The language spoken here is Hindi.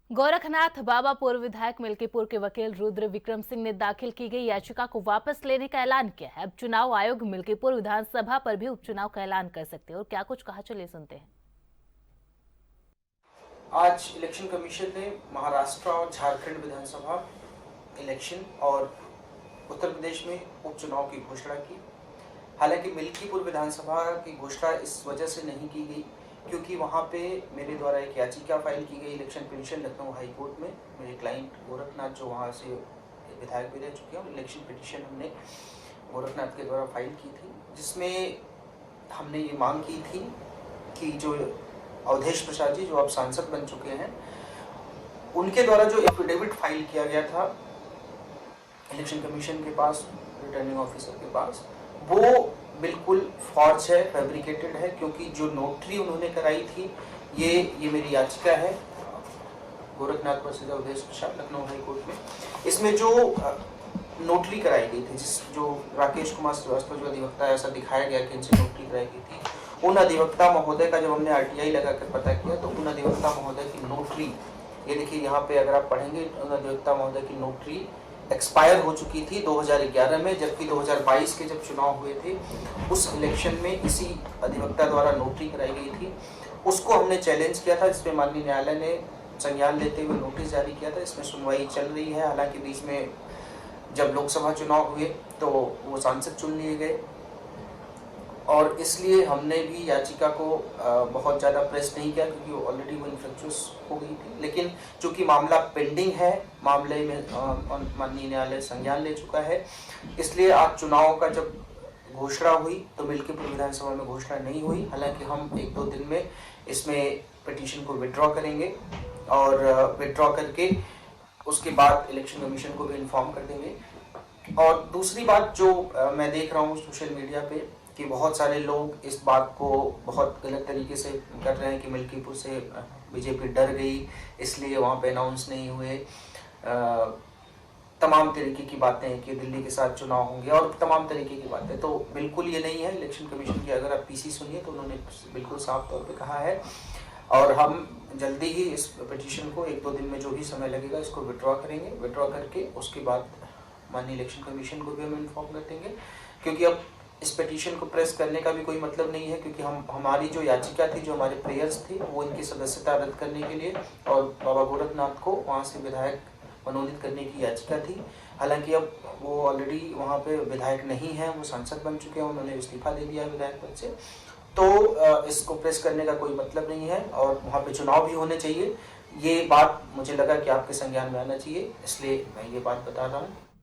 गोरखनाथ बाबा पूर्व विधायक मिल्कीपुर के वकील रुद्र विक्रम सिंह ने दाखिल की गई याचिका को वापस लेने का ऐलान किया है। अब चुनाव आयोग मिल्कीपुर विधानसभा पर भी उपचुनाव का ऐलान कर सकते हैं। और क्या कुछ कहा, चलिए सुनते हैं। आज इलेक्शन कमीशन ने महाराष्ट्र और झारखंड विधानसभा इलेक्शन और उत्तर प्रदेश में उपचुनाव की घोषणा की। हालांकि मिल्कीपुर विधानसभा की घोषणा इस वजह से नहीं की गई क्योंकि वहां पे मेरे द्वारा एक याचिका फाइल की गई election petition Lucknow high court में। मेरे क्लाइंट गोरखनाथ जो वहां से विधायक भी रह चुके हैं, इलेक्शन पिटीशन हमने गोरखनाथ के द्वारा फाइल की थी, जिसमें हमने ये मांग की थी कि जो अवधेश प्रसाद जी जो अब सांसद बन चुके हैं, उनके द्वारा जो एफिडेविट फाइल किया गया था इलेक्शन कमीशन के पास, रिटर्निंग ऑफिसर के पास, वो बिल्कुल फॉर्ज है, फैब्रिकेटेड है। क्योंकि जो नोटरी उन्होंने कराई थी, ये मेरी याचिका है Gorakhnath versus Awadhesh Prasad Lucknow high court में। इसमें जो नोटरी कराई गई थी, जो राकेश कुमार श्रीवास्तव जो अधिवक्ता है, ऐसा दिखाया गया कि इनसे नोटरी कराई गई थी, उन अधिवक्ता महोदय का जब हमने आरटीआई लगाकर पता किया तो उन अधिवक्ता महोदय की नोटरी, ये देखिए यहाँ पे अगर आप पढ़ेंगे, उन अधिवक्ता महोदय की नोटरी एक्सपायर हो चुकी थी 2011 में, जबकि 2022 के जब चुनाव हुए थे उस इलेक्शन में इसी अधिवक्ता द्वारा नोटरी कराई गई थी। उसको हमने चैलेंज किया था, जिसपे माननीय न्यायालय ने संज्ञान लेते हुए नोटिस जारी किया था। इसमें सुनवाई चल रही है। हालांकि बीच में जब लोकसभा चुनाव हुए तो वो सांसद चुन लिए गए और इसलिए हमने भी याचिका को बहुत ज़्यादा प्रेस नहीं किया क्योंकि ऑलरेडी वो इन्फ्लेक्चुअस हो गई थी। लेकिन चूंकि मामला पेंडिंग है, मामले में माननीय न्यायालय संज्ञान ले चुका है, इसलिए आज चुनाव का जब घोषणा हुई तो मिल्कीपुर विधानसभा में घोषणा नहीं हुई। हालांकि हम 1-2 दिन में इसमें पिटीशन को विड्रॉ करेंगे और विड्रॉ करके उसके बाद इलेक्शन कमीशन को भी इन्फॉर्म कर देंगे। और दूसरी बात जो मैं देख रहा हूँ सोशल मीडिया पे कि बहुत सारे लोग इस बात को बहुत गलत तरीके से कर रहे हैं कि मिल्कीपुर से बीजेपी डर गई इसलिए वहाँ पे अनाउंस नहीं हुए, तमाम तरीके की बातें कि दिल्ली के साथ चुनाव होंगे और तमाम तरीके की बातें। तो बिल्कुल ये नहीं है। इलेक्शन कमीशन की अगर आप पीसी सुनिए तो उन्होंने बिल्कुल साफ तौर पे कहा है और हम जल्दी ही इस पिटीशन को 1-2 दिन में जो भी समय लगेगा इसको विड्रॉ करेंगे। विड्रॉ करके उसके बाद माननीय इलेक्शन कमीशन को भी हम इन्फॉर्म कर देंगे, क्योंकि अब इस पिटीशन को प्रेस करने का भी कोई मतलब नहीं है, क्योंकि हमारी जो याचिका थी, जो हमारे प्रेयर्स थे, वो इनकी सदस्यता रद्द करने के लिए और बाबा गोरखनाथ को वहाँ से विधायक मनोनीत करने की याचिका थी। हालांकि अब वो ऑलरेडी वहाँ पे विधायक नहीं है, वो सांसद बन चुके हैं, उन्होंने इस्तीफा दे दिया विधायक पद से। तो इसको प्रेस करने का कोई मतलब नहीं है और वहाँ पे चुनाव भी होने चाहिए। ये बात मुझे लगा कि आपके संज्ञान में आना चाहिए, इसलिए मैं ये बात बता रहा हूँ।